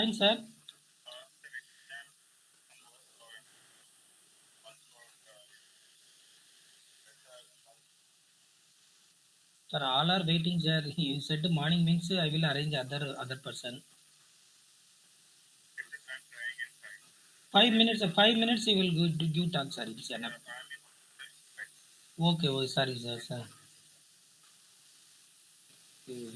join, sir? Sir, all are waiting, sir. You said morning means I will arrange other person. 5 minutes. 5 minutes. You will give talk, sir. It's enough. Okay. Oh, sorry, sir. Sir. Okay.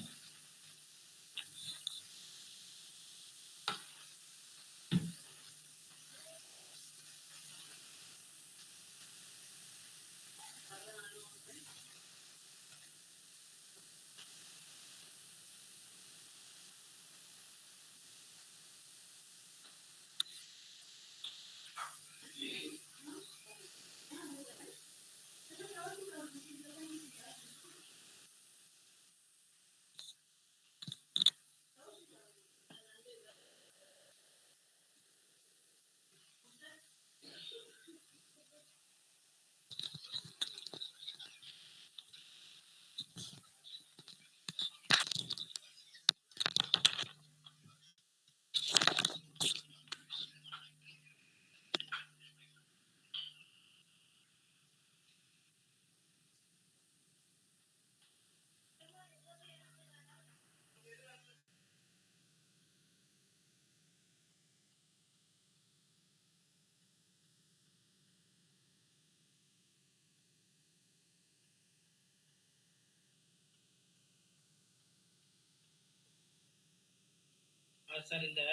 Sir, in the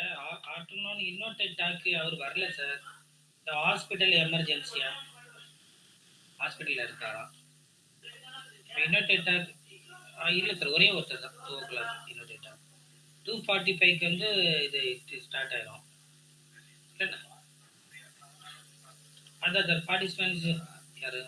afternoon, talk அவர் வரல sir. இந்த hospital எமர்ஜென்சியா ஹாஸ்பிட்டலில் இருக்காரா? இன்னொரு இல்லை sir, ஒரே ஒருத்தர் தான் 2 o'clock இன்னொரு 2:45 வந்து இது ஸ்டார்ட் ஆயிரும். அதான் சார் பார்ட்டிசிபென்ட்ஸ் யாரு?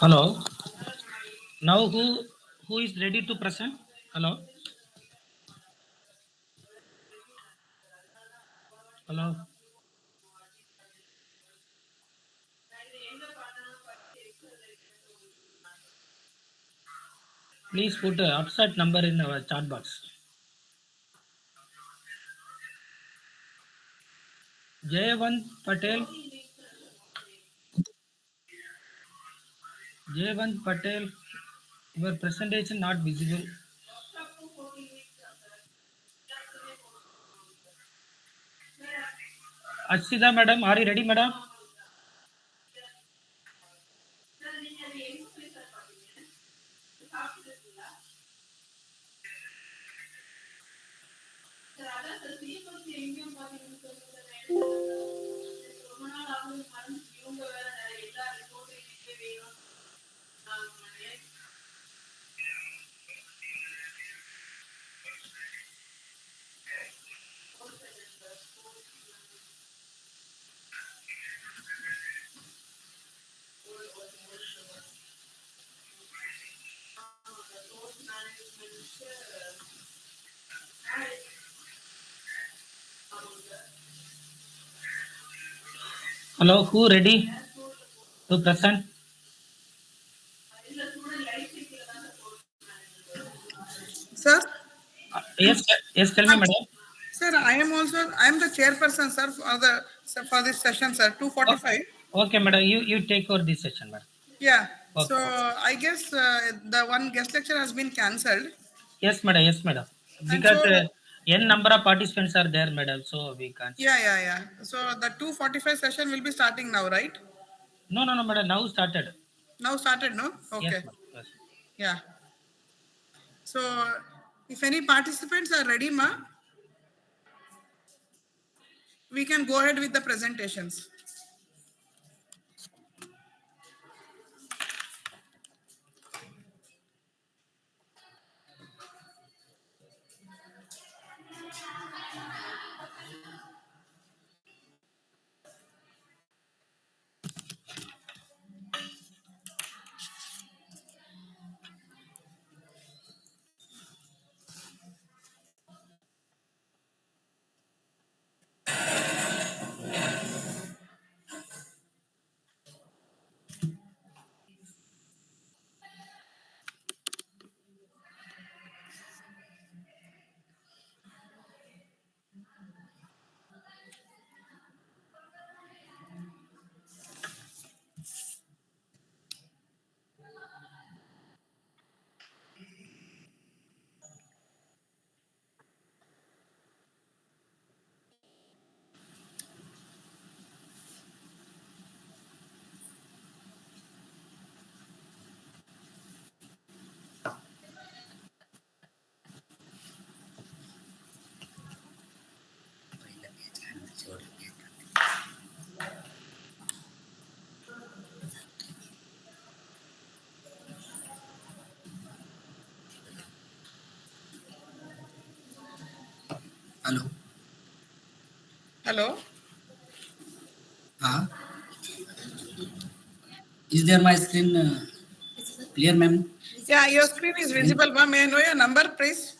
Hello. Now who is ready to present? Hello. Hello. Please put a upset number in our chat box. Jayavant Patel. Jayavant Patel. Your presentation not visible. Ashida madam, are you ready, madam? Hello, who ready to present? Sir, Yes, yes, tell me, madam. sir, I am the chairperson, sir, for this session, sir, Oh, 2:45. okay, madam. You take over this session, madam. Yeah. So Okay. I guess the one guest lecture has been cancelled, Yes, madam. Yes, madam. and Because so n number of participants are there, madam. So we can't. yeah. So the 2:45 session will be starting now, right? No, madam. Now started. Now started, no? Yes, Okay. madam. Yes. Yeah. So if any participants are ready, ma, we can go ahead with the presentations. Hello. Hello. Uh, is there my screen clear, ma'am? Yeah, your screen is Screen. visible, ma. May I know your number, please?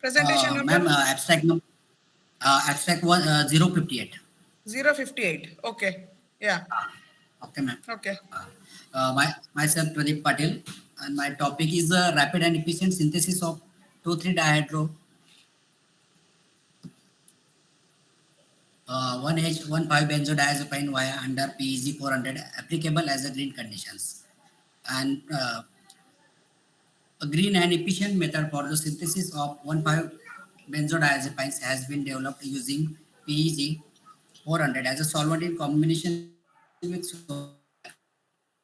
Presentation number? Ma'am, abstract was 058. 058. Okay. Yeah. Okay, ma'am. Okay. Myself Pradeep Patil, and my topic is rapid and efficient synthesis of 2,3 dihydro 1H15 benzodiazepine via under PEG 400 applicable as a green conditions, and a green and efficient method for the synthesis of 1,5 benzodiazepines has been developed using PEG 400 as a solvent in combination with soda ash and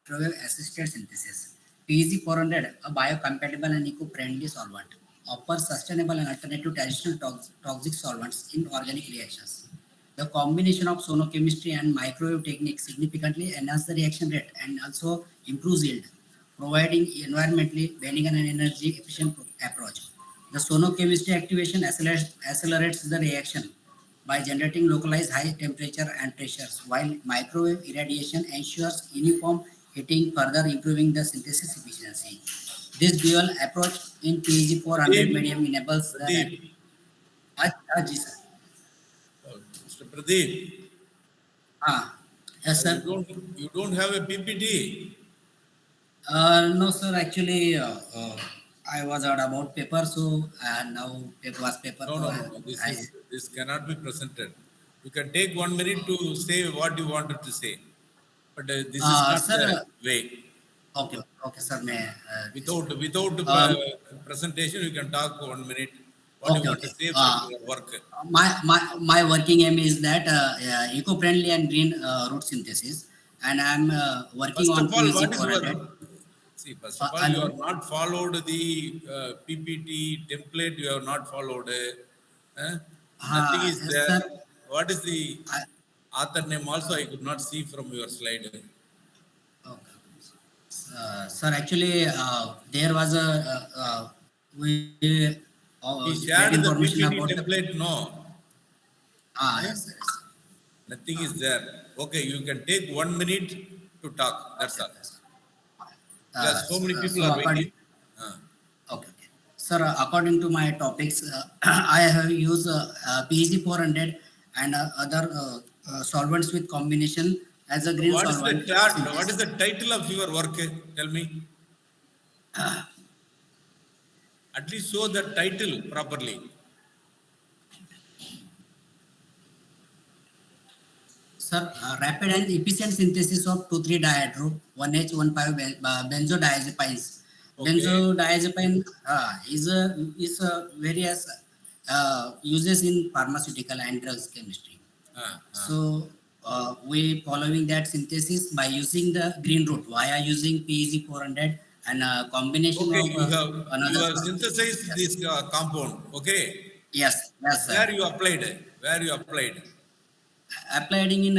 microwave assisted synthesis. PEG 400, a biocompatible and eco-friendly solvent, offers sustainable and alternative traditional toxic solvents in organic reactions. The combination of sonochemistry and microwave techniques significantly enhance the reaction rate and also improves yield, providing environmentally vegan and energy efficient approach. The sonochemistry activation accelerates the reaction by generating localized high temperature and pressures, while microwave irradiation ensures uniform heating, further improving the synthesis efficiency. This dual approach in PEG 400 medium enables the Pradeep, ji sir. Mr. Pradeep, Yes sir. you don't have a PPT. No sir, actually I was out about paper, so now paper was paper. No, So no, no, no. I This cannot be presented. You can take 1 minute to say what you wanted to say, but this is not sir, the way. okay, okay sir, may Without um, presentation, you can talk 1 minute. What you okay, want to okay. say from your work. My working aim is that eco-friendly and green root synthesis, and I'm working First on of all, PEG what is 400. your see? First of all, you Hello. have not followed the PPT template. You have not followed. Nothing is Yes, there. sir. What is the I, author name? Also, I could not see from your slide. okay. Sir, actually, there was a we He get shared the information PPT about the template. No, yes, sir, yes, sir. nothing is there. Okay, you can take 1 minute to talk. That's Okay, all. okay, sir. Because so many people So are according waiting. Uh, okay, okay. Sir, according to my topics, I have used PEG 400 and other solvents with combination as a green what is the solvent chart? What is synthesis. the title of your work? Tell me. At least show the title properly. Sir, rapid and efficient synthesis of 2,3-dihydro 1H15 benzodiazepines. Okay. Benzodiazepine is various uses in pharmaceutical and drugs chemistry. Uh, uh. So we following that synthesis by using the green route via using PEG 400 and a combination Okay, of you another. have synthesized Yes, this compound. Okay. yes, yes, sir. Where you applied? Where you applied? Applying in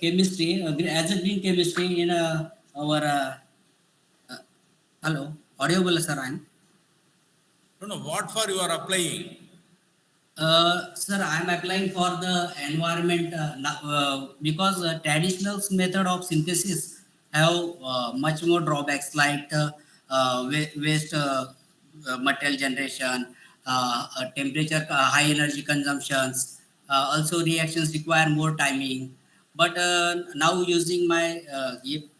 chemistry as a green chemistry in our uh, hello audible sir. I'm No, no. What for you are applying? Sir, I'm applying for the environment because traditional method of synthesis have much more drawbacks like waste material generation, temperature, high energy consumptions. Also, reactions require more timing. But now using my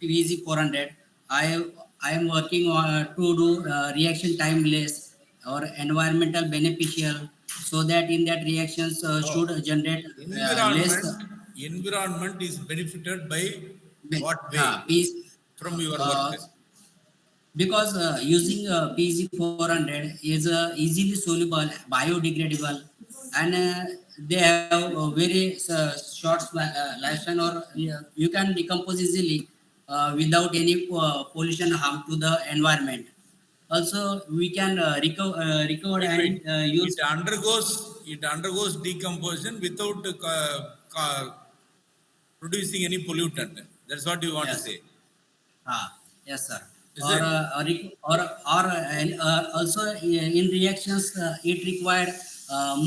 PVZ 400, I am working on to do reaction time less or environmental beneficial so that in that reactions No. should generate less Environment is benefited by what way? piece From your work. uh, because using PG 400 is easily soluble, biodegradable, and they have a very short lifespan, or you can decompose easily without any pollution harm to the environment. Also, we can recover and Wait. use. It undergoes decomposition without producing any pollutant. That's what you want to Yes. say. Yes, sir. Is it? Also in reactions, it required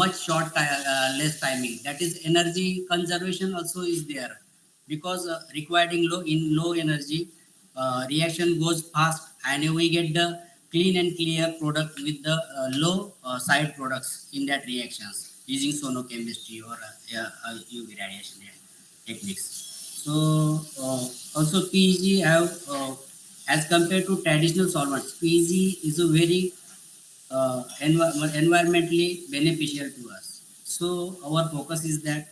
much less timing. That is, energy conservation also is there because requiring low energy, reaction goes fast, and we get the clean and clear product with the low side products in that reactions using sonochemistry or UV radiation techniques. So also PEG have as compared to traditional solvents, PEG is a very environmentally beneficial to us. So our focus is that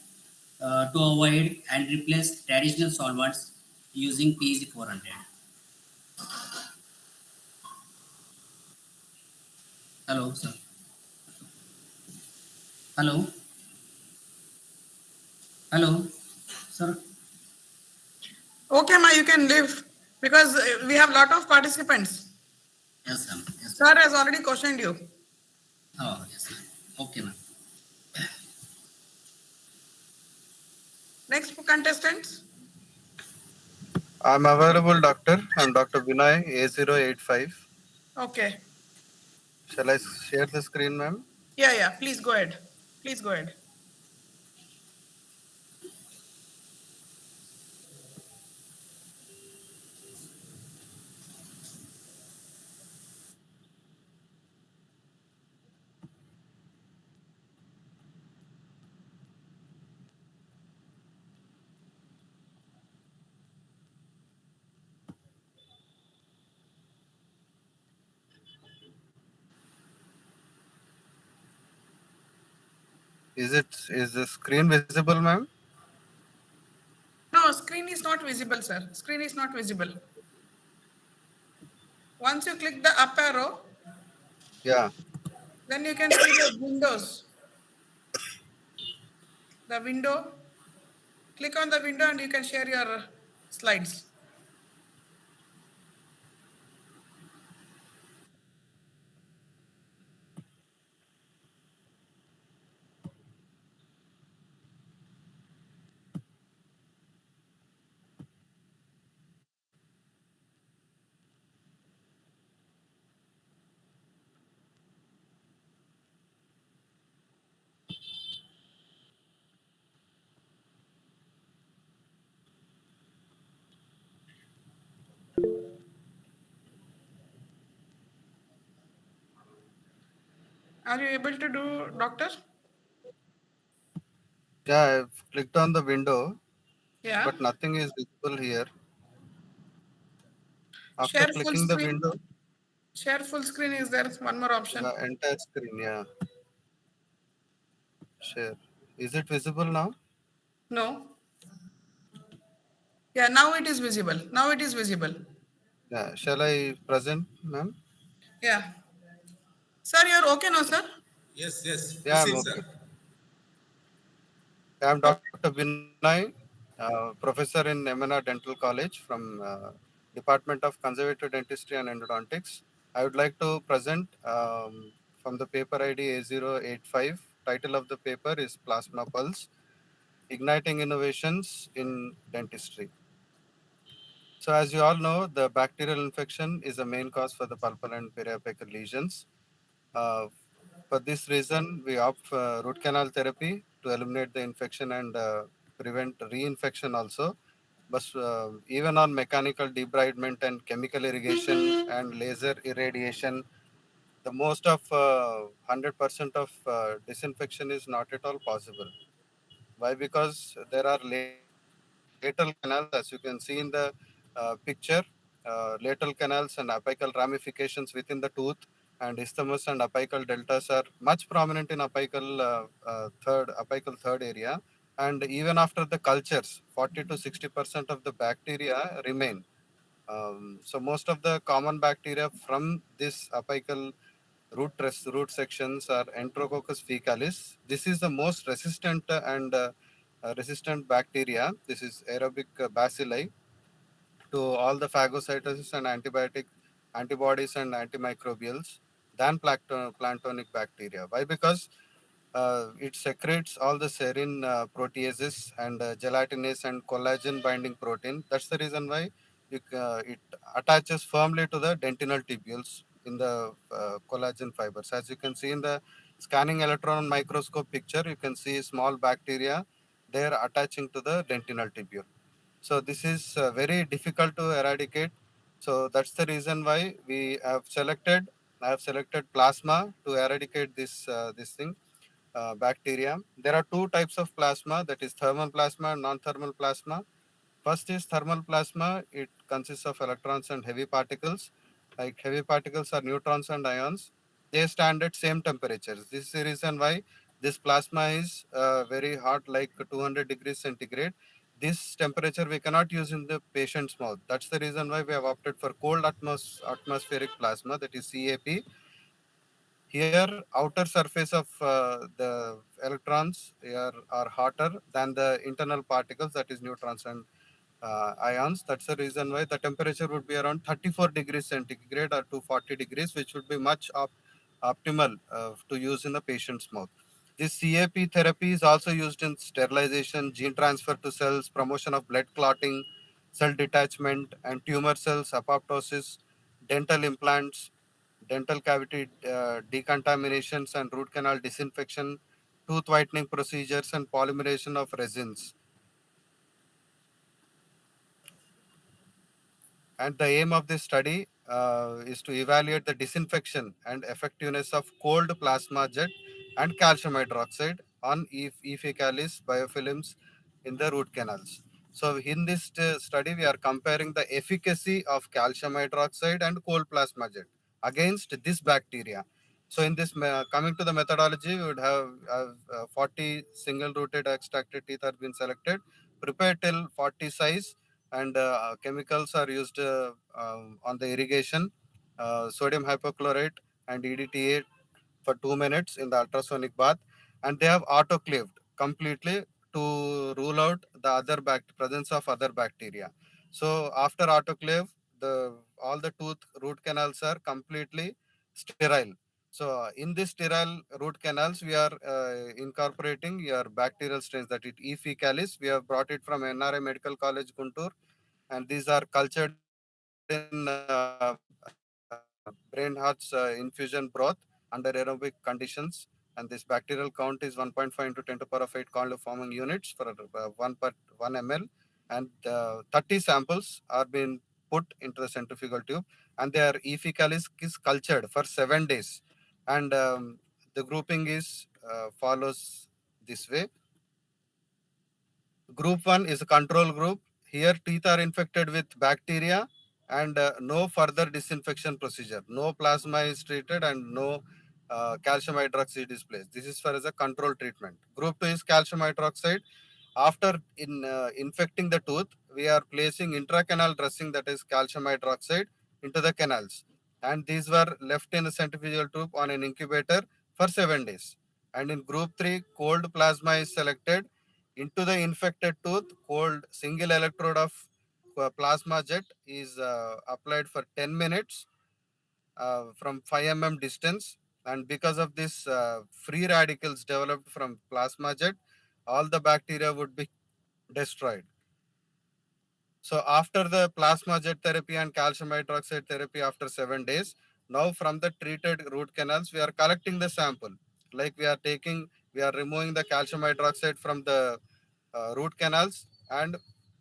to avoid and replace traditional solvents using PEG 400. Hello, sir. Hello, hello, sir. Okay, Ma, you can leave because we have lot of participants. Yes, sir. Yes, sir. Sir has already questioned you. Oh, yes, sir. Okay, ma'am. Next contestants. I'm available, doctor. I'm Dr. Vinay, A085. Okay. Shall I share the screen, ma'am? Yeah. Please go ahead. Please go ahead. Is the screen visible, ma'am? No, screen is not visible, sir. Screen is not visible. Once you click the up arrow, Yeah. then you can see the windows. The window, click on the window and you can share your slides. Are you able to do, doctor? Yeah, I've clicked on the window, Yeah. but nothing is visible here. After Share full clicking the screen. window, Share full screen is there one more option. yeah, entire screen, yeah. Share. Is it visible now? No. Yeah, now it is visible. Now it is visible. Yeah. Shall I present, ma'am? Yeah. Sir, you're okay now, sir? Yes, yes. Yeah, I'm Proceed, sir. okay. I'm Dr. Vinay, professor in Emana Dental College from Department of Conservative Dentistry and Endodontics. I would like to present from the paper ID A085. Title of the paper is Plasma Pulse, Igniting Innovations in Dentistry. So as you all know, the bacterial infection is the main cause for the pulpal and periapical lesions. Uh, for this reason, we opt for root canal therapy to eliminate the infection and prevent reinfection also. But even on mechanical debridement and chemical irrigation and laser irradiation, the most of 100% of disinfection is not at all possible. Why? Because there are lateral canals, as you can see in the picture, lateral canals and apical ramifications within the tooth, and isthmus and apical deltas are much prominent in apical third area. And even after the cultures, 40 to 60% of the bacteria remain. So most of the common bacteria from this apical root sections are Enterococcus fecalis. This is the most resistant and resistant bacteria. This is aerobic bacilli to all the phagocytosis and antibodies and antimicrobials than planktonic bacteria. Why? Because it secretes all the serine proteases and gelatinase and collagen binding protein. That's the reason why it attaches firmly to the dentinal tubules in the collagen fibers. As you can see in the scanning electron microscope picture, you can see small bacteria there attaching to the dentinal tubule. So this is very difficult to eradicate. So that's the reason why I have selected plasma to eradicate this thing, bacteria. There are two types of plasma, that is thermal plasma and non-thermal plasma. First is thermal plasma. It consists of electrons and heavy particles. Like heavy particles are neutrons and ions. They stand at same temperatures. This is the reason why this plasma is very hot, like 200 degrees centigrade. This temperature we cannot use in the patient's mouth. That's the reason why we have opted for cold atmospheric plasma, that is CAP. Here, outer surface of the electrons are hotter than the internal particles, that is neutrons and ions. That's the reason why the temperature would be around 34 degrees centigrade or to 40 degrees, which would be much optimal to use in the patient's mouth. This CAP therapy is also used in sterilization, gene transfer to cells, promotion of blood clotting, cell detachment, and tumor cells apoptosis, dental implants, dental cavity decontaminations and root canal disinfection, tooth whitening procedures, and polymerization of resins. And the aim of this study is to evaluate the disinfection and effectiveness of cold plasma jet and calcium hydroxide on E. fecalis biofilms in the root canals. So in this study, we are comparing the efficacy of calcium hydroxide and cold plasma jet against this bacteria. So in this, coming to the methodology, we would have 40 single-rooted extracted teeth are been selected, prepared till 40 size, and chemicals are used on the irrigation, sodium hypochlorite and EDTA for 2 minutes in the ultrasonic bath, and they have autoclaved completely to rule out the other presence of other bacteria. So after autoclave, the all the tooth root canals are completely sterile. So in this sterile root canals, we are incorporating your bacterial strains, that is E. fecalis. We have brought it from NRI Medical College, Guntur, and these are cultured in brain hearts infusion broth under aerobic conditions. And this bacterial count is 1.5 into 10 to the power of 8 colony forming units for 1 ml. And 30 samples are being put into the centrifugal tube, and their E. fecalis is cultured for 7 days. And the grouping is follows this way. Group 1 is a control group. Here, teeth are infected with bacteria, and no further disinfection procedure. No plasma is treated, and no calcium hydroxide is placed. This is for as a control treatment. Group 2 is calcium hydroxide. After infecting the tooth, we are placing intracanal dressing, that is calcium hydroxide, into the canals. And these were left in the centrifugal tube on an incubator for 7 days. And in group 3, cold plasma is selected. Into the infected tooth, cold single electrode of plasma jet is applied for 10 minutes from 5 mm distance. And because of this free radicals developed from plasma jet, all the bacteria would be destroyed. So after the plasma jet therapy and calcium hydroxide therapy after 7 days, now from the treated root canals, we are collecting the sample. Like we are removing the calcium hydroxide from the root canals, and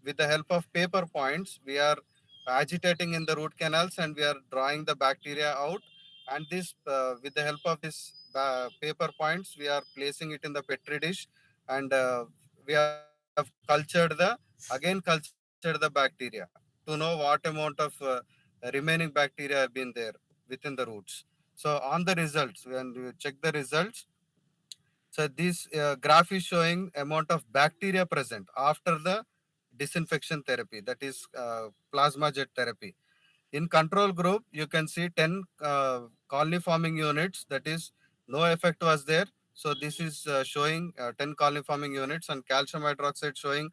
with the help of paper points, we are agitating in the root canals, and we are drawing the bacteria out. And this, with the help of this paper points, we are placing it in the petri dish, and we have cultured the bacteria to know what amount of remaining bacteria have been there within the roots. So on the results, when you check the results, so this graph is showing amount of bacteria present after the disinfection therapy, that is plasma jet therapy. In control group, you can see 10 colony forming units, that is no effect was there. So this is showing 10 colony forming units, and calcium hydroxide showing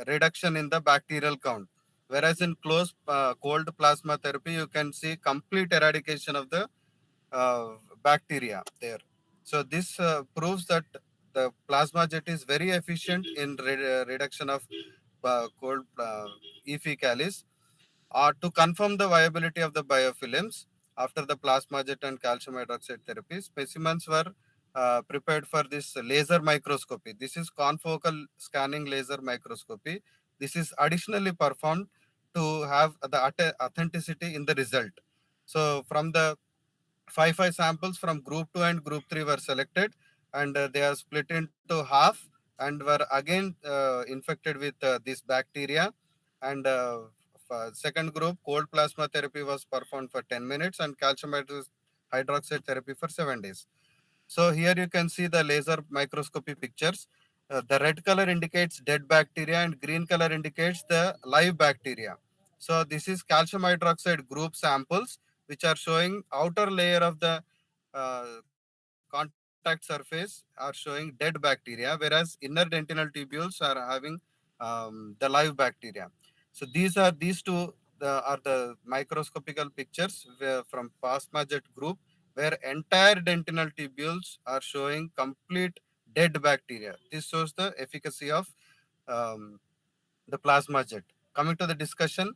reduction in the bacterial count. Whereas in close cold plasma therapy, you can see complete eradication of the bacteria there. So this proves that the plasma jet is very efficient in reduction of cold E. fecalis. To confirm the viability of the biofilms after the plasma jet and calcium hydroxide therapy, specimens were prepared for this laser microscopy. This is confocal scanning laser microscopy. This is additionally performed to have the authenticity in the result. So from the five samples from group 2 and group 3 were selected, and they are split into half, and were again infected with this bacteria. And second group, cold plasma therapy was performed for 10 minutes, and calcium hydroxide therapy for 7 days. So here you can see the laser microscopy pictures. The red color indicates dead bacteria, and green color indicates the live bacteria. So this is calcium hydroxide group samples, which are showing outer layer of the contact surface are showing dead bacteria, whereas inner dentinal tubules are having the live bacteria. So these two are the microscopical pictures from plasma jet group, where entire dentinal tubules are showing complete dead bacteria. This shows the efficacy of um, the plasma jet. Coming to the discussion,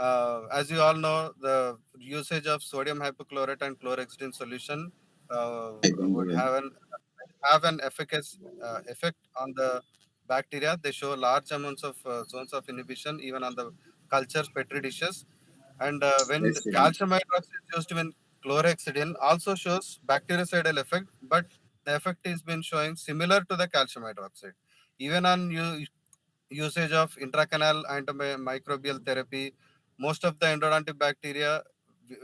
as you all know, the usage of sodium hypochlorite and chlorhexidine solution would have an effect on the bacteria. They show large amounts of zones of inhibition even on the cultures, petri dishes. And when calcium hydroxide is used when chlorhexidine also shows bactericidal effect, but the effect is been showing similar to the calcium hydroxide. Even on usage of intracanal antimicrobial therapy, most of the endodontic bacteria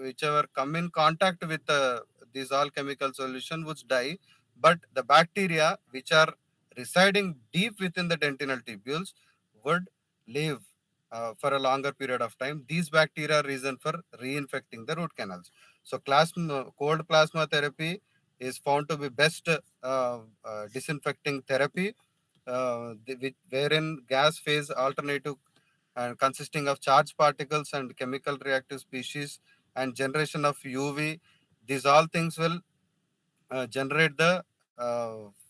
whichever come in contact with these all chemical solution would die, but the bacteria which are residing deep within the dentinal tubules would live for a longer period of time. These bacteria are reason for reinfecting the root canals. So cold plasma therapy is found to be best disinfecting therapy, wherein gas phase alternative and consisting of charged particles and chemical reactive species and generation of UV. These all things will generate the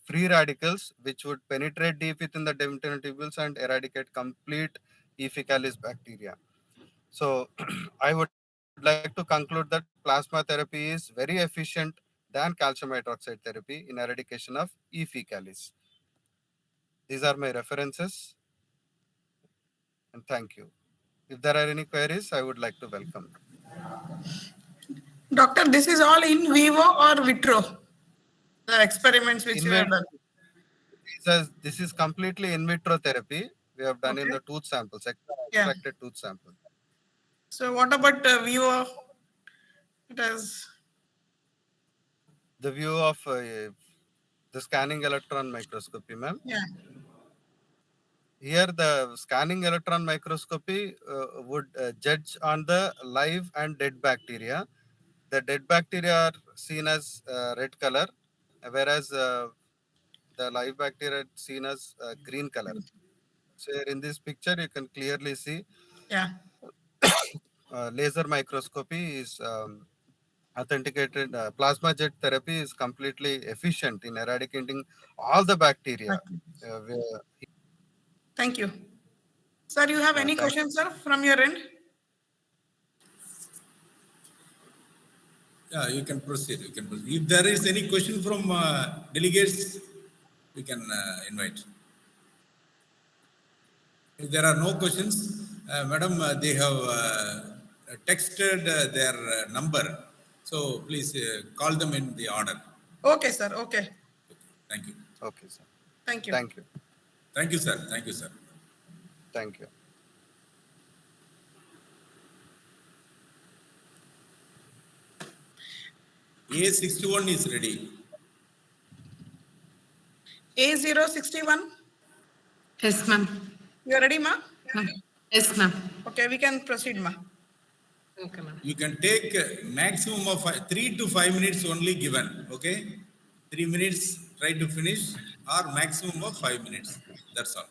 free radicals which would penetrate deep within the dentinal tubules and eradicate complete E. faecalis bacteria. So I would like to conclude that plasma therapy is very efficient than calcium hydroxide therapy in eradication of E. faecalis. These are my references, and thank you. If there are any queries, I would like to welcome. Doctor, this is all in vivo or vitro? The experiments which In you have done. this is completely in vitro therapy. We have done in Okay. the tooth samples, Yeah. extracted tooth samples. So what about vivo? It has. The view of the scanning electron microscopy, ma'am. Yeah. Here, the scanning electron microscopy would judge on the live and dead bacteria. The dead bacteria are seen as red color, whereas the live bacteria are seen as green color. So here in this picture, you can clearly see Yeah. laser microscopy is authenticated. Plasma jet therapy is completely efficient in eradicating all the bacteria. Okay. Where, Thank you. Sir, you have any thank questions, sir, from your end? Yeah, you can proceed. You can proceed. If there is any question from delegates, we can invite. If there are no questions, madam, they have texted their number. So please call them in the order. Okay, sir. Okay. Thank you. okay, sir. Thank you. Thank you. Thank you, sir. Thank you, sir. Thank you. A61 is ready. A061. Yes, ma'am. You are ready, ma? Yes, ma'am. Okay, we can proceed, ma. Okay, ma'am. You can take maximum of 3 to 5 minutes only given. Okay, 3 minutes try to finish or maximum of 5 minutes. That's all.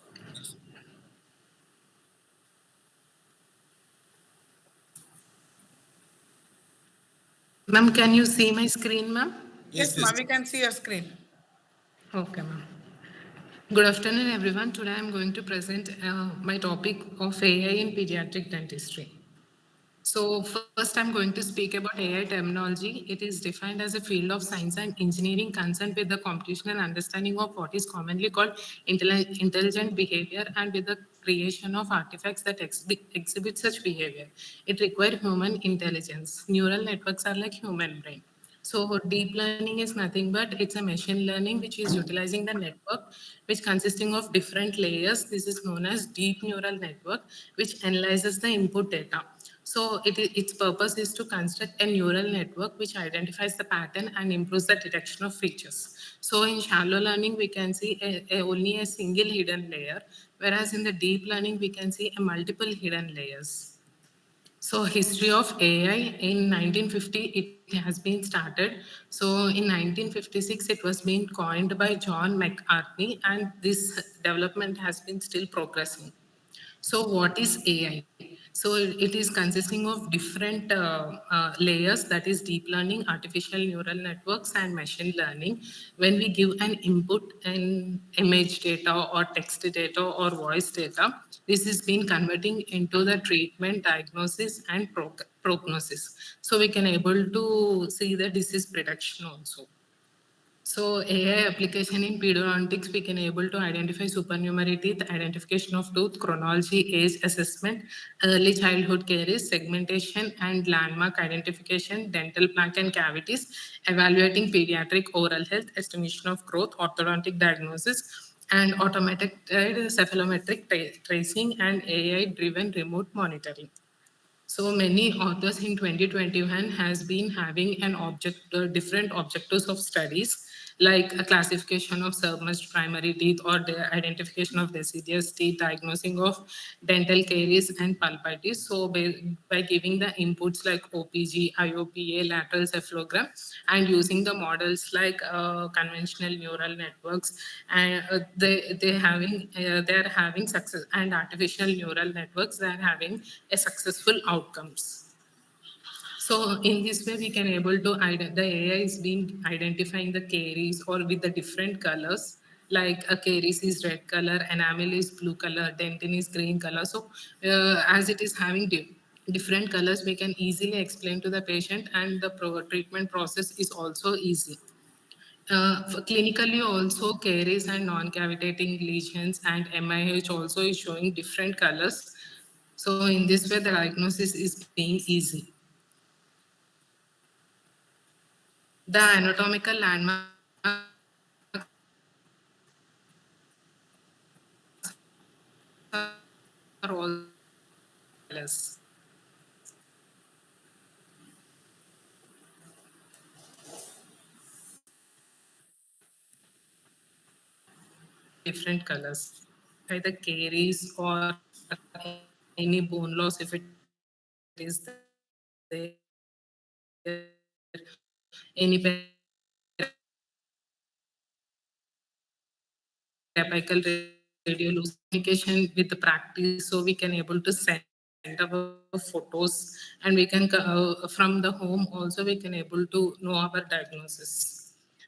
Ma'am, can you see my screen, ma'am? Yes, ma. We can see your screen. Okay, ma'am. Good afternoon, everyone. Today I'm going to present my topic of AI in pediatric dentistry. So first, I'm going to speak about AI terminology. It is defined as a field of science and engineering concerned with the computational understanding of what is commonly called intelligent behavior and with the creation of artifacts that exhibit such behavior. It requires human intelligence. Neural networks are like human brain. So deep learning is nothing but it's a machine learning which is utilizing the network which consisting of different layers. This is known as deep neural network which analyzes the input data. So its purpose is to construct a neural network which identifies the pattern and improves the detection of features. So in shallow learning, we can see only a single hidden layer, whereas in the deep learning, we can see a multiple hidden layers. So history of AI in 1950, it has been started. So in 1956, it was being coined by John McCartney, and this development has been still progressing. So what is AI? So it is consisting of different layers, that is deep learning, artificial neural networks, and machine learning. When we give an input in image data or text data or voice data, this is being converting into the treatment, diagnosis, and prognosis. So we can able to see the disease prediction also. So AI application in periodontics, we can able to identify supernumerary teeth, identification of tooth, chronology, age assessment, early childhood caries, segmentation and landmark identification, dental plaque and cavities, evaluating pediatric oral health, estimation of growth, orthodontic diagnosis, and automated cephalometric tracing and AI-driven remote monitoring. So many authors in 2021 has been having different objectives of studies, like a classification of submerged primary teeth or the identification of deciduous teeth, diagnosing of dental caries and pulpitis. So by giving the inputs like OPG, IOPA, lateral cephalogram, and using the models like conventional neural networks, and they're having success, and artificial neural networks, they're having a successful outcomes. So in this way, we can able to the AI is been identifying the caries or with the different colors. Like a caries is red color, enamel is blue color, dentin is green color. So as it is having different colors, we can easily explain to the patient, and the treatment process is also easy. Clinically also, caries and non-cavitating lesions and MIH also is showing different colors. So in this way, the diagnosis is being easy. The anatomical landmarks are also colors. Different colors, either caries or any bone loss if it is there, any apical radiolumication with the practice, so we can able to send our photos, and we can from the home also we can able to know our diagnosis.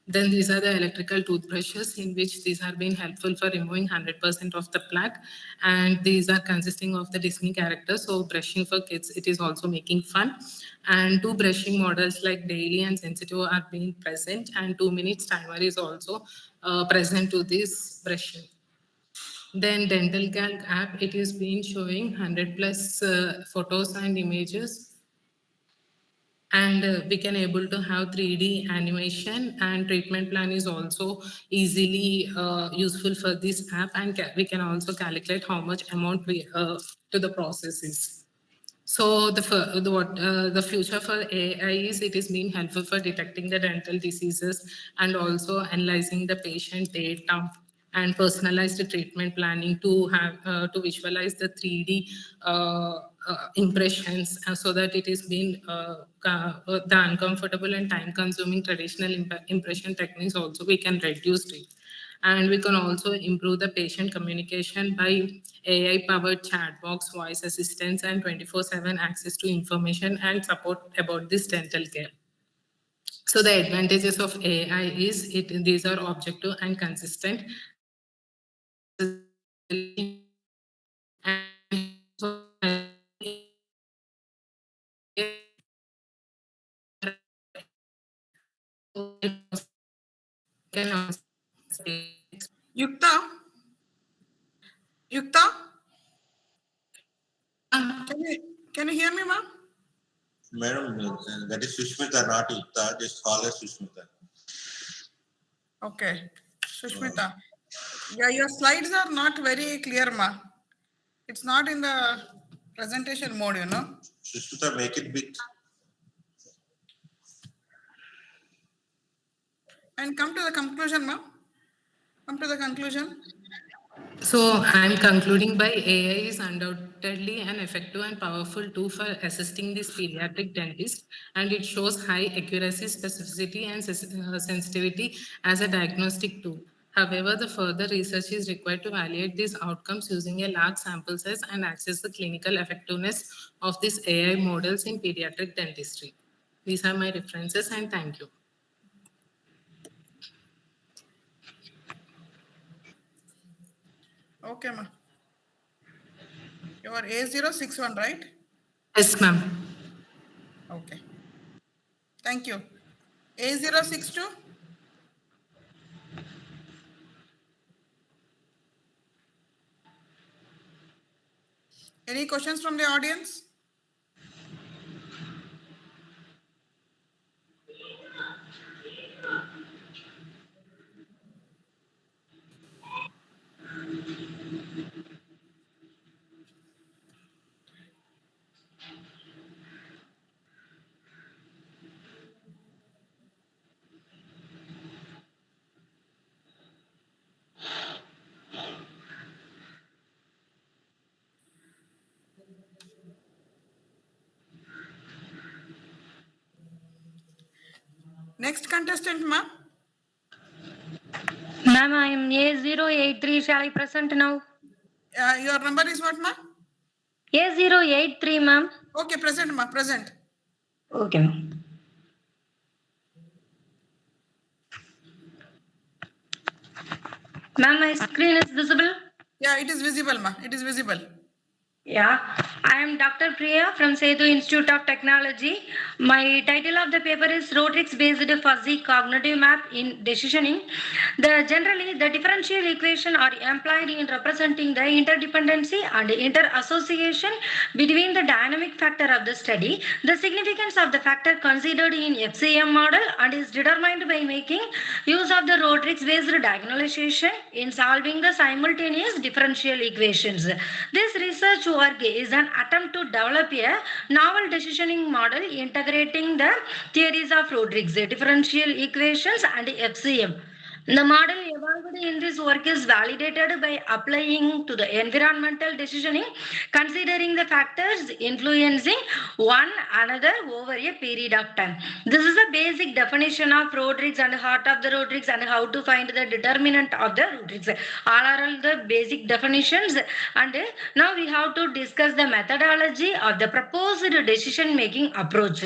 Then these are the electrical toothbrushes, in which these are being helpful for removing 100% of the plaque, and these are consisting of the Disney characters. So brushing for kids, it is also making fun. And two brushing models like daily and sensitive are being present, and 2 minutes timer is also present to this brushing. Then dental calc app, it is been showing 100 plus photos and images, and we can able to have 3D animation, and treatment plan is also easily useful for this app, and we can also calculate how much amount we to the process is. So the future for AI is, it is being helpful for detecting the dental diseases and also analyzing the patient data and personalized treatment planning to have to visualize the 3D impressions, so that it is being the uncomfortable and time consuming traditional impression techniques also we can reduce it. And we can also improve the patient communication by AI-powered chat box, voice assistants, and 24/7 access to information and support about this dental care. So the advantages of AI is these are objective and consistent, Yukta? Yukta? Can you hear me, ma'am? Madam, that is Sushmita, not Yukta. Just call her Sushmita. Okay. Sushmita. Yeah, your slides are not very clear, ma. It's not in the presentation mode, you know. Sushmita, make it big. And come to the conclusion, ma'am. Come to the conclusion. So I'm concluding by AI is undoubtedly an effective and powerful tool for assisting this pediatric dentist, and it shows high accuracy, specificity, and sensitivity as a diagnostic tool. However, the further research is required to validate these outcomes using a large sample size and access the clinical effectiveness of these AI models in pediatric dentistry. These are my references, and thank you. Okay, ma'am. You are A061, right? Yes, ma'am. Okay. Thank you. A062? Any questions from the audience? Next contestant, ma. Ma'am, I am A083. Shall I present now? Your number is what, ma? A083, ma'am. Okay, present, ma. Present. Okay, ma'am. Ma'am, my screen is visible? Yeah, it is visible, ma. It is visible. Yeah, I am Dr. Priya from Setu Institute of Technology. My title of the paper is Rotrix-based fuzzy cognitive map in decisioning. Generally, the differential equation are employed in representing the interdependency and interassociation between the dynamic factor of the study. The significance of the factor considered in FCM model and is determined by making use of the Rotrix-based diagonalization in solving the simultaneous differential equations. This research work is an attempt to develop a novel decisioning model integrating the theories of Rodrigues, differential equations and FCM. The model evolved in this work is validated by applying to the environmental decisioning, considering the factors influencing one another over a period of time. This is the basic definition of Rodrigues and heart of the Rodrigues and how to find the determinant of the Rodrigues. All are the basic definitions, and now we have to discuss the methodology of the proposed decision making approach.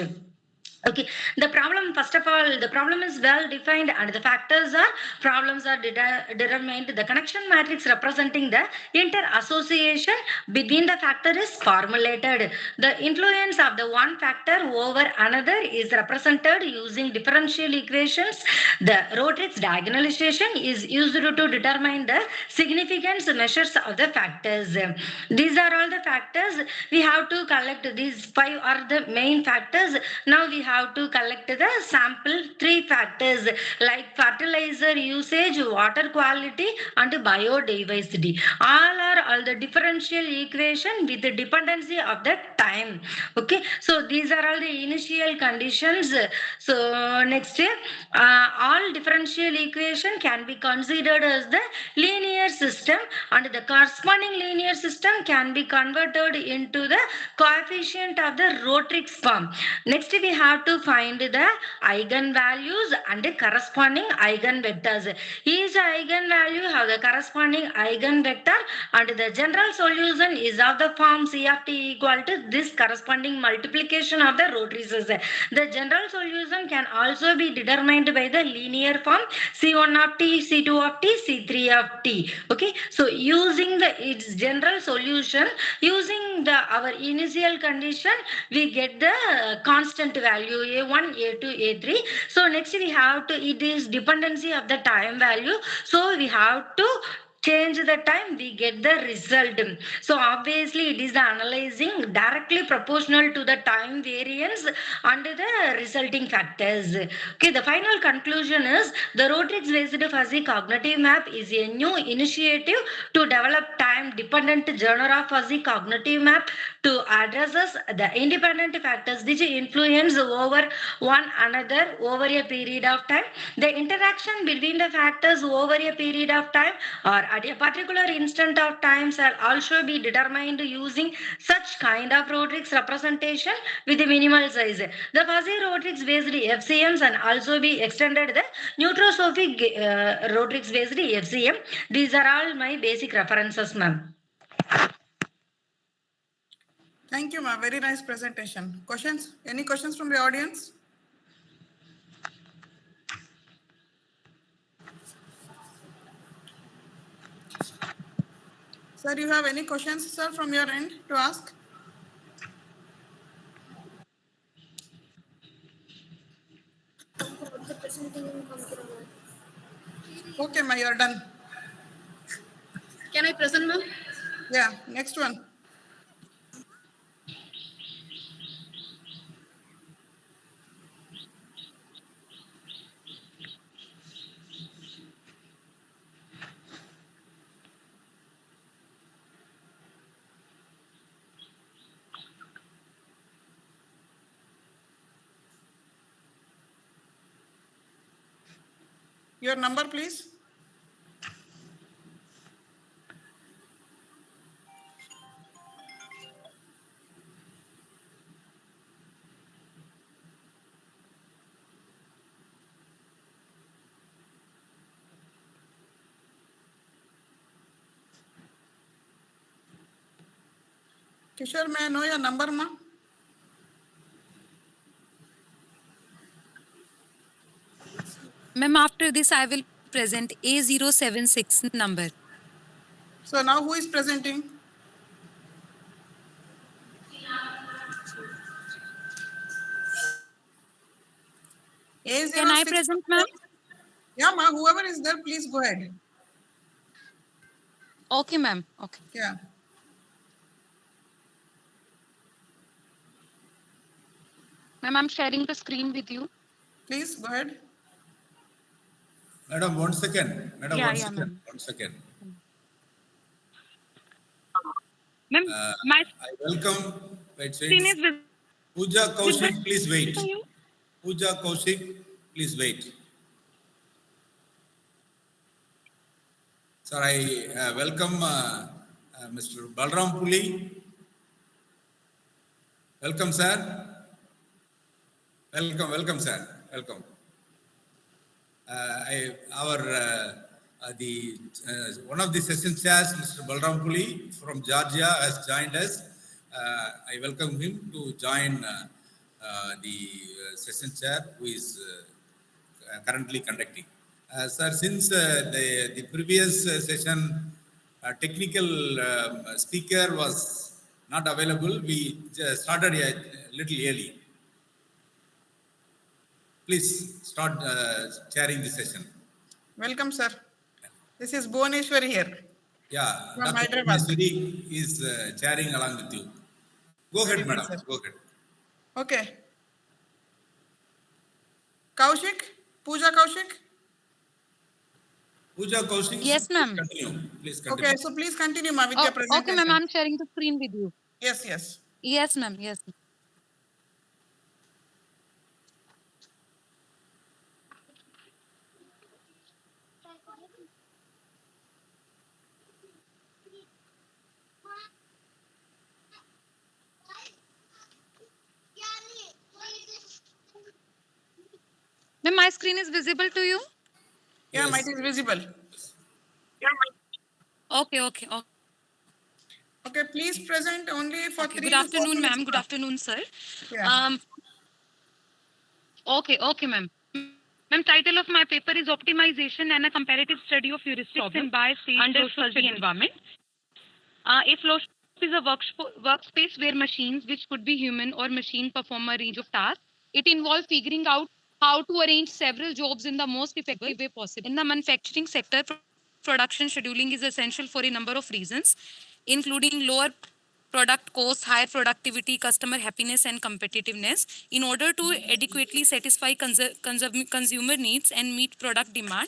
Okay, the problem, first of all, the problem is well defined and the problems are determined. The connection matrix representing the interassociation between the factor is formulated. The influence of the one factor over another is represented using differential equations. The Rotrix diagonalization is used to determine the significance measures of the factors. These are all the factors. We have to collect these 5 are the main factors. Now we have to collect the sample 3 factors like fertilizer usage, water quality and biodiversity. All the differential equation with the dependency of the time. Okay, so these are all the initial conditions. So next, all differential equation can be considered as the linear system and the corresponding linear system can be converted into the coefficient of the Rotrix form. Next, we have to find the eigenvalues and the corresponding eigenvectors. Each eigenvalue have the corresponding eigenvector and the general solution is of the form C of t equal to this corresponding multiplication of the Rotrices. The general solution can also be determined by the linear form C1 of t, C2 of t, C3 of t. Okay, so using its general solution, using our initial condition, we get the constant value A1, A2, A3. So next we have to, it is dependency of the time value. So we have to change the time, we get the result. So obviously it is the analyzing directly proportional to the time variance and the resulting factors. Okay, the final conclusion is the Rotrix based fuzzy cognitive map is a new initiative to develop time dependent genre of fuzzy cognitive map to addresses the independent factors which influence over one another over a period of time. The interaction between the factors over a period of time or at a particular instant of time shall also be determined using such kind of Rotrix representation with a minimal size. The fuzzy Rotrix based FCMs and also be extended the neutrosophic Rotrix based FCM. These are all my basic references, ma'am. Thank you, ma. Very nice presentation. Questions? Any questions from the audience? Sir, you have any questions, sir, from your end to ask? Okay, ma, you're done. Can I present, ma'am? Yeah, next one. Your number, please. Kishore, may I know your number, ma? Ma'am, after this, I will present A076 number. So now who is presenting? A06. Can I present, ma'am? Yeah, ma, whoever is there, please go ahead. Okay, ma'am. Okay. Yeah. Ma'am, I'm sharing the screen with you. Please go ahead. Madam, 1 second. Madam, Yeah, one yeah, second. ma'am. 1 second. Ma'am, my I welcome. Wait, screen wait. is visible Pooja Kaushik, please wait. to you. Pooja Kaushik, please wait. Sir, I welcome Mr. Balram Puli. Welcome, sir. Welcome, sir. Welcome. One of the session chairs, Mr. Balram Puli from Georgia, has joined us. I welcome him to join the session chair, who is currently conducting. Sir, since the previous session technical speaker was not available, we just started a little early. Please start chairing the session. Welcome, sir. This is Bhuvaneshwari here. Yeah, From Dr. Hyderabad. Bhuvaneshwari is chairing along with you. Go Very ahead, good, madam. sir. Go ahead. Okay. Kaushik? Pooja Kaushik? Pooja Kaushik, Yes, please ma'am. continue. Please continue. Okay, so please continue, ma, with your Oh, okay, presentation. ma'am. I'm sharing the screen with you. Yes, yes. Yes, ma'am. Yes. Ma'am, my screen is visible to you? Yeah, Yes. it is visible. Okay, okay. Okay, please present only for Okay. 3 Good to 4 afternoon, minutes. ma'am. Good afternoon, sir. Yeah. Okay, ma'am. Ma'am, title of my paper is Optimization and a Comparative Study of Heuristics in Bi-State Under Fuzzy Environment. A flow shop is a workspace where machines, which could be human or machine, perform a range of tasks. It involves figuring out how to arrange several jobs in the most effective way possible. In the manufacturing sector, production scheduling is essential for a number of reasons, including lower product costs, higher productivity, customer happiness, and competitiveness. In order to adequately satisfy consumer needs and meet product demand,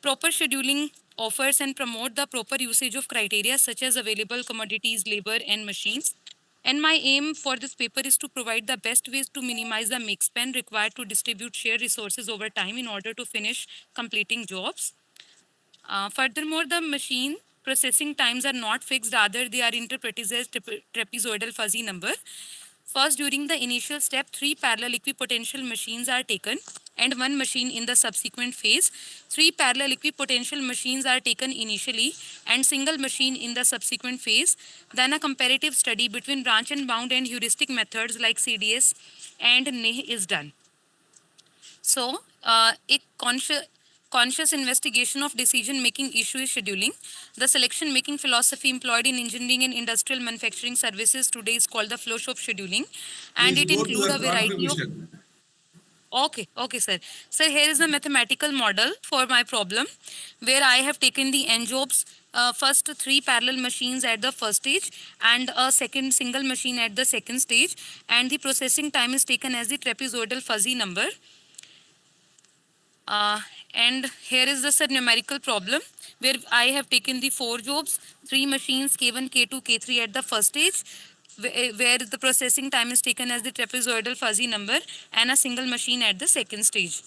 proper scheduling offers and promote the proper usage of criteria such as available commodities, labor, and machines. And my aim for this paper is to provide the best ways to minimize the make span required to distribute shared resources over time in order to finish completing jobs. Furthermore, the machine processing times are not fixed, rather they are interpreted as trapezoidal fuzzy number. First, during the initial step, 3 parallel equipotential machines are taken and 1 machine in the subsequent phase. 3 parallel equipotential machines are taken initially and single machine in the subsequent phase. Then a comparative study between branch and bound and heuristic methods like CDS and NIH is done. So, a conscious investigation of decision-making issue is scheduling. The selection-making philosophy employed in engineering and industrial manufacturing services today is called the flow shop scheduling, and Please it go to includes your a variety of... contribution. Okay, sir. Sir, here is the mathematical model for my problem, where I have taken the n jobs, first 3 parallel machines at the first stage and a second single machine at the second stage, and the processing time is taken as the trapezoidal fuzzy number. And here is the numerical problem where I have taken the 4 jobs, 3 machines, K1, K2, K3 at the first stage, where the processing time is taken as the trapezoidal fuzzy number, and a single machine at the second stage.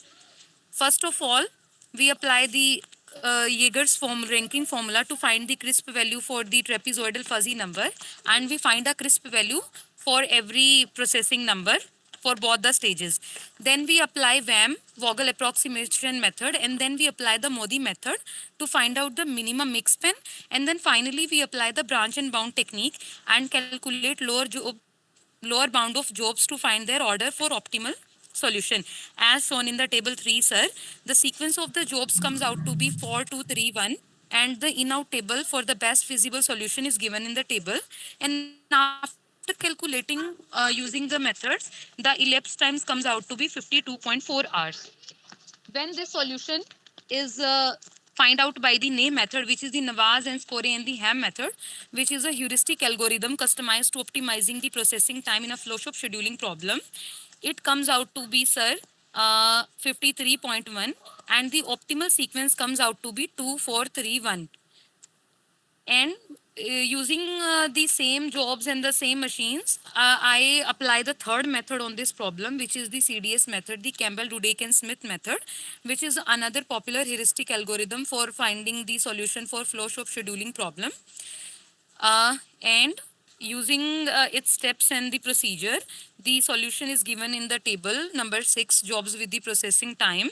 First of all, we apply the Jaeger's ranking formula to find the crisp value for the trapezoidal fuzzy number, and we find a crisp value for every processing number. for both the stages. Then we apply VAM, Vogel approximation method, and then we apply the Modi method to find out the minimum mix span. And then finally, we apply the branch and bound technique and calculate lower bound of jobs to find their order for optimal solution. As shown in the table 3, sir, the sequence of the jobs comes out to be 4, 2, 3, 1, and the in-out table for the best feasible solution is given in the table. And after calculating using the methods, the elapsed times comes out to be 52.4 hours. When this solution is find out by the name method, which is the Nawaz and Score and the Ham method, which is a heuristic algorithm customized to optimizing the processing time in a flow shop scheduling problem. It comes out to be, sir, 53.1, and the optimal sequence comes out to be 2431. And using the same jobs and the same machines, I apply the third method on this problem, which is the CDS method, the Campbell, Rudek and Smith method, which is another popular heuristic algorithm for finding the solution for flow shop scheduling problem. And using its steps and the procedure, the solution is given in the table number 6, jobs with the processing time.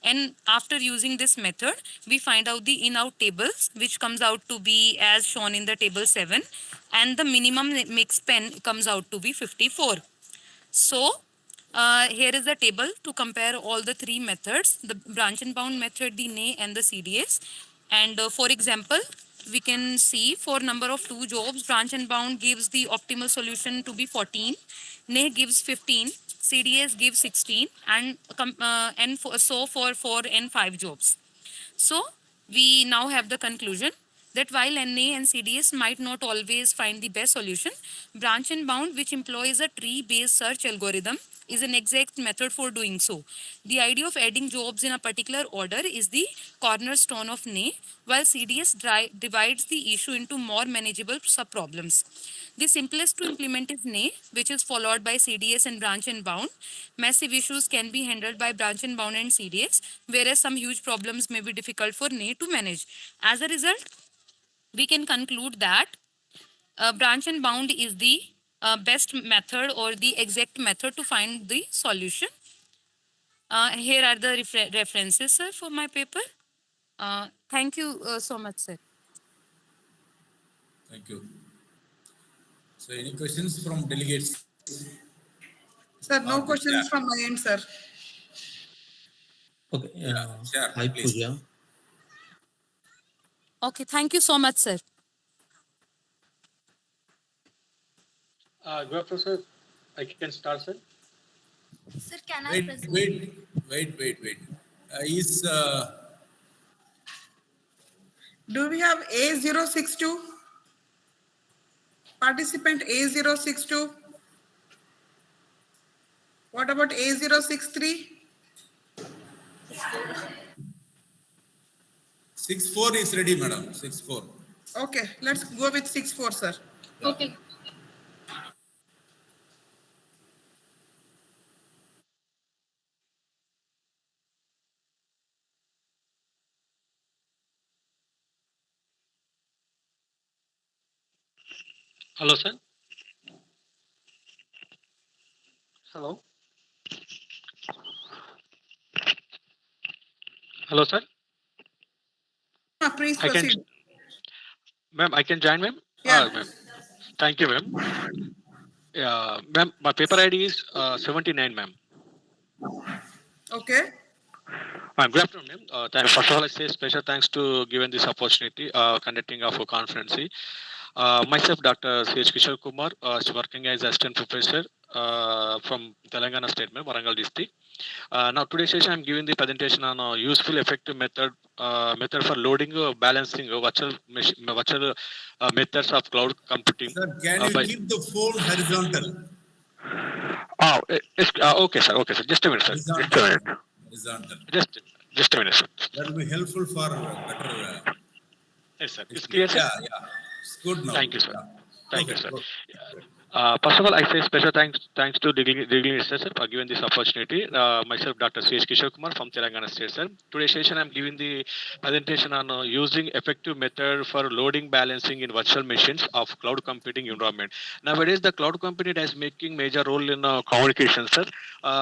And after using this method, we find out the in-out tables, which comes out to be as shown in the table 7. And the minimum mix span comes out to be 54. So here is the table to compare all the 3 methods, the branch and bound method, the NE and the CDS. And for example, we can see for number of 2 jobs, branch and bound gives the optimal solution to be 14, NE gives 15, CDS gives 16, and so for 4 and 5 jobs. So we now have the conclusion that while NA and CDS might not always find the best solution, branch and bound, which employs a tree-based search algorithm, is an exact method for doing so. The idea of adding jobs in a particular order is the cornerstone of NA, while CDS divides the issue into more manageable sub-problems. The simplest to implement is NA, which is followed by CDS and branch and bound. Massive issues can be handled by branch and bound and CDS, whereas some huge problems may be difficult for NA to manage. As a result, we can conclude that branch and bound is the best method or the exact method to find the solution. Here are the references, sir, for my paper. Thank you so much, sir. Thank you. So any questions from delegates? Sir, no questions from my end, sir. Okay. Sure, Hi, please. Pooja. Okay, thank you so much, sir. Good afternoon, sir. I can start, sir. Sir, can I present? Wait. Do we have A062? Participant A062? What about A063? 6-4 is ready, madam. 6-4. Okay, let's go with 6-4, sir. Okay. Hello, sir. Hello. Hello, sir. Please proceed. Ma'am, I can join, ma'am? Yeah. Ma'am. Thank you, ma'am. Yeah, ma'am, my paper ID is 79, ma'am. Okay. Good afternoon, ma'am. First of all, I say special thanks to given this opportunity conducting of a conference. Myself, Dr. C.H. Kishore Kumar, is working as assistant professor from Telangana State, Warangal district. Now, today's session, I'm giving the presentation on a useful, effective method for loading, balancing virtual methods of cloud computing. Sir, can you keep the phone horizontal? Okay, sir. Okay, sir. Just a minute, sir. Horizontal. Just a minute, sir. That will be helpful for better. Yes, sir. It's clear, sir? Yeah. It's good now. Thank you, sir. Yeah. Thank you, sir. First of all, I say special thanks to Degree sir for giving this opportunity. Myself, Dr. C.H. Kishore Kumar from Telangana State, sir. Today's session, I'm giving the presentation on using effective method for loading balancing in virtual machines of cloud computing environment. Nowadays, the cloud computing is making major role in communication, sir,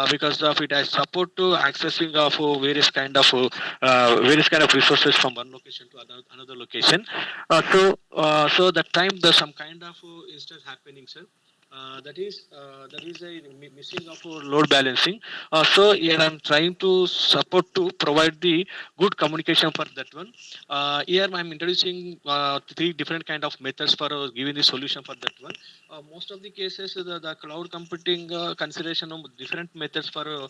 because of it has support to accessing of various kind of resources from one location to another location. So that time there's some kind of instance happening, sir. That is a missing of load balancing. So here I'm trying to support to provide the good communication for that one. Here I'm introducing three different kind of methods for giving the solution for that one. Most of the cases, the cloud computing consideration of different methods for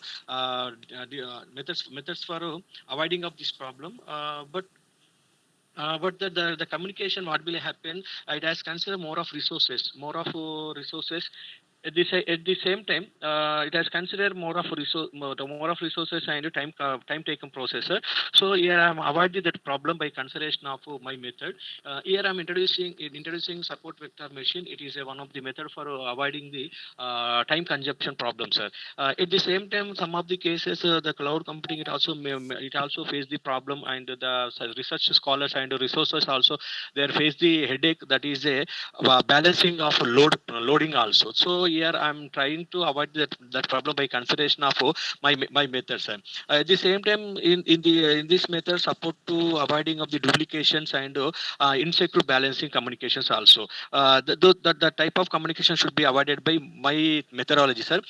methods for avoiding of this problem. But the communication what will happen, it has considered more of resources. At the same time, it has considered more of resources and time taken processor. So here I'm avoiding that problem by consideration of my method. Here I'm introducing support vector machine. It is one of the method for avoiding the time consumption problem, sir. At the same time, some of the cases, the cloud computing it also face the problem, and the research scholars and resources also they face the headache, that is a balancing of loading also. So here I'm trying to avoid that problem by consideration of my methods. At the same time, in this method, support to avoiding of the duplications and insecure balancing communications also. The type of communication should be avoided by my methodology, sir.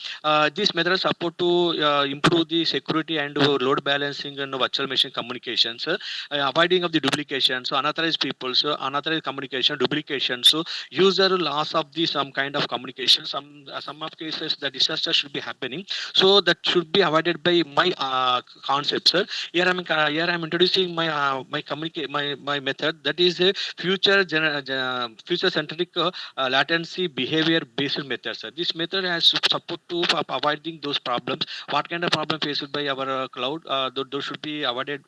This method support to improve the security and load balancing and virtual machine communications, avoiding of the duplications, so unauthorized people, so unauthorized communication, duplication, so user loss of the some kind of communication. Some of cases the disaster should be happening, so that should be avoided by my concept, sir. Here I'm introducing my method, that is a future centric latency behavior based method, sir. This method has support to avoiding those problems. What kind of problem faced by our cloud, those should be avoided,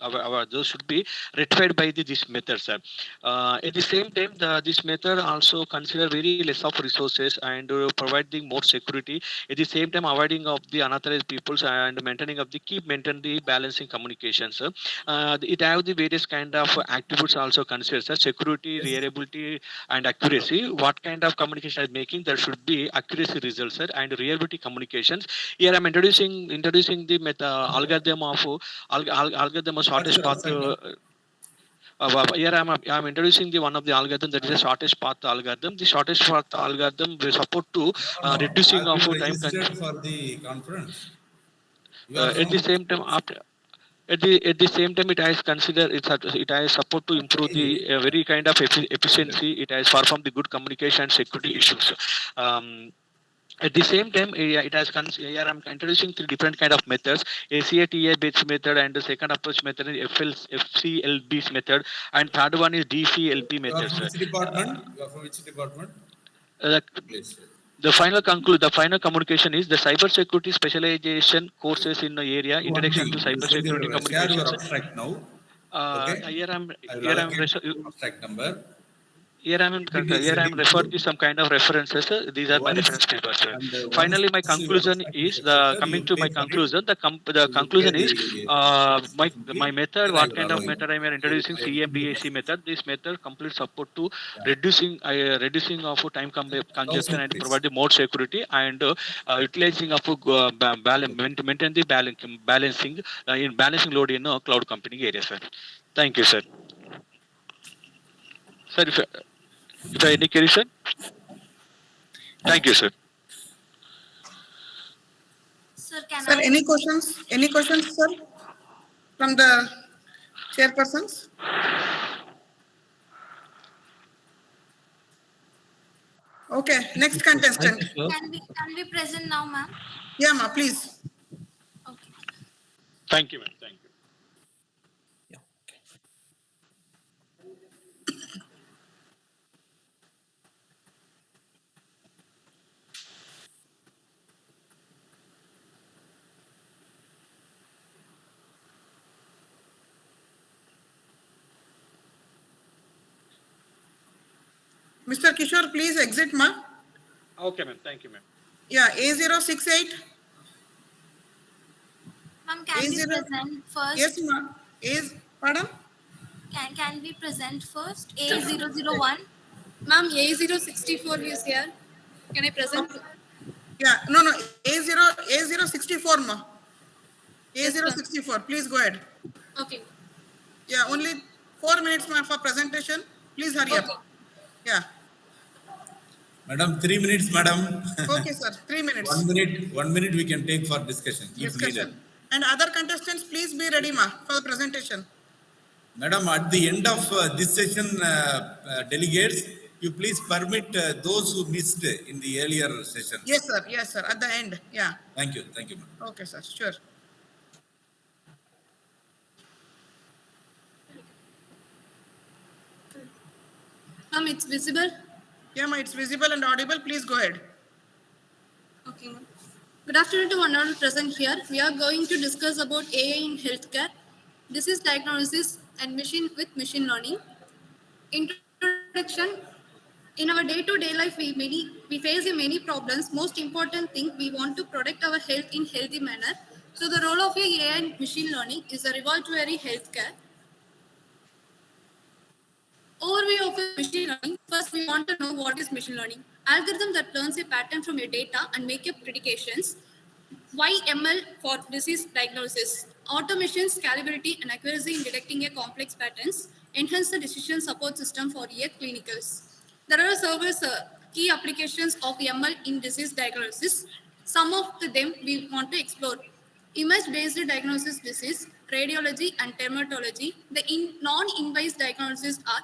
those should be rectified by this method, sir. At the same time, this method also consider very less of resources and providing more security. At the same time, avoiding of the unauthorized peoples and maintain the balancing communications, sir. It have the various kind of attributes also considered, sir. Security, reliability, and accuracy. What kind of communication is making, there should be accuracy results, sir, and reliability communications. Here I'm introducing the algorithm of algorithm of shortest path. Here I'm introducing the one of the algorithm, that is the shortest path algorithm. The shortest path algorithm will support to reducing Have of you time. registered for the conference? You are At the from same time, at the same time, it has support to improve the very kind of efficiency. It has perform the good communication and security issues. Um, at the same time, here I'm introducing three different kind of methods: ACATA based method, and the second approach method is FCLB method, and third one is DCLP you are method, from sir. which department? You are from which department? Uh, Please. the final communication is the cybersecurity specialization courses in the area, Do one introduction thing. to You send cybersecurity your share your communications. abstract now. Uh, Okay. here I'm I will here I'm allocate res- abstract number. here I'm Sending to referred you. to some kind of references. These are my Once reference papers, sir. once Finally, my your conclusion abstract is is accepted, coming you to my please submit. conclusion. The You will conclusion get is the my complete. method. Then I What will kind allow of you. method I am introducing? I will give you CMDAC first. method. This method complete support to Yeah. reducing of time congestion 1,000 and please. provide the more security, and utilizing of maintain the balancing in balancing load in cloud computing area, sir. Thank you, sir. Sir, if I any query, sir. Thank you, sir. Sir, can Sir, I? any questions? Any questions, sir, from the chairpersons? Okay, next contestant. Can we present now, ma'am? Yeah, ma, please. Okay. Thank you, ma'am. Thank you. Mr. Kishore, please exit, ma. Okay, ma'am. Thank you, ma'am. Yeah, A068. Ma'am, can we A0. present first? Yes, ma'am. Pardon? Can we present first? A001. Ma'am, A064 is here. Can I present? Yeah, no, A064, ma. Yes, ma'am. A064, please go ahead. Okay. Yeah, only 4 minutes, ma, for presentation. Please hurry up. Okay. Yeah. Madam, 3 minutes, madam. Okay, sir. 3 minutes. 1 minute we can take for discussion if needed. Discussion. And other contestants, please be ready, ma, for the presentation. Madam, at the end of this session, delegates, you please permit those who missed in the earlier sessions. Yes, sir. Yes, sir. At the end. Yeah. Thank you. Thank you, madam. Okay, sir. Sure. Ma'am, it's visible? Yeah, ma, it's visible and audible. Please go ahead. Okay, ma'am. Good afternoon to one all present here. We are going to discuss about AI in healthcare. This is diagnosis and with machine learning. Introduction. In our day-to-day life, we face many problems. Most important thing, we want to protect our health in healthy manner. So the role of AI and machine learning is a revolutionary healthcare. Overview of machine learning. First, we want to know what is machine learning. Algorithm that learns a pattern from your data and make up predictions. Why ML for disease diagnosis? Automation, scalability, and accuracy in detecting a complex patterns. Enhance the decision support system for clinicals. There are several key applications of ML in disease diagnosis. Some of them we want to explore. Image-based diagnosis disease, radiology, and dermatology. The non-invasive diagnoses are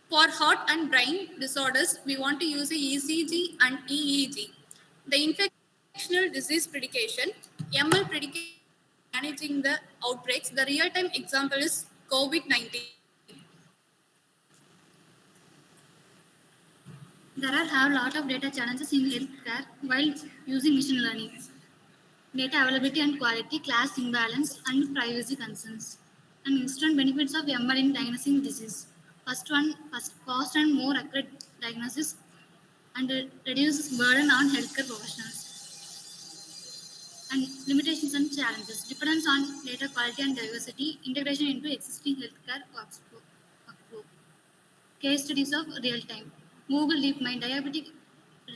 for heart and brain disorders, we want to use a ECG and EEG. The infectious disease prediction, ML prediction managing the outbreaks. The real-time example is COVID-19. There are a lot of data challenges in healthcare while using machine learning. Data availability and quality, class imbalance, and privacy concerns. And instant benefits of ML in diagnosing disease. First, cost and more accurate diagnosis and reduces burden on healthcare professionals. And limitations and challenges. Dependence on data quality and diversity, integration into existing healthcare workflow. Case studies of real time. Google DeepMind, diabetic